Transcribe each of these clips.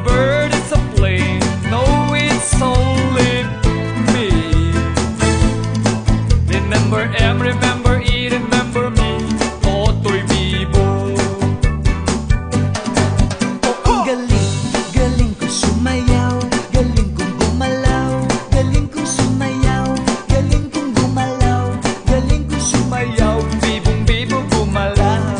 bird, it's a plane. No, it's only me. Remember M, remember E, remember me. Toto'y Bibo. Ang galing, galing ko sumayaw, galing kong gumalaw, galing kong sumayaw, galing kong gumalaw, galing kong sumayaw. Bibong bibo gumalaw.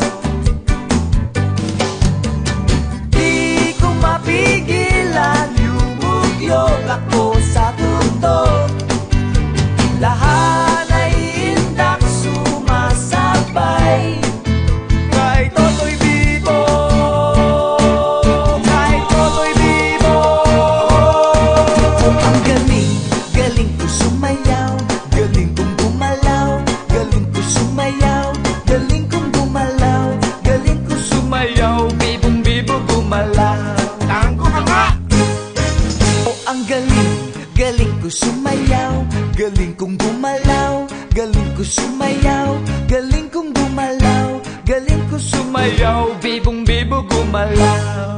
Di ko mapigilan, yumugyok ako sa tutok. Lahat ay indak sumasabay. Kay Toto'y Bibo, kay Toto'y Bibo. Ang galing, galing ko sumayaw, galing kong gumalaw, galing ko sumayaw, galing kong gumalaw, galing ko Sumayaw, bibong bibo gumalaw. Tangko ka nga! ang galing, galing ko sumayaw, galing kong gumalaw, galing ko sumayaw, galing kong gumalaw, galing ko Sumayaw, bibong bibo gumalaw.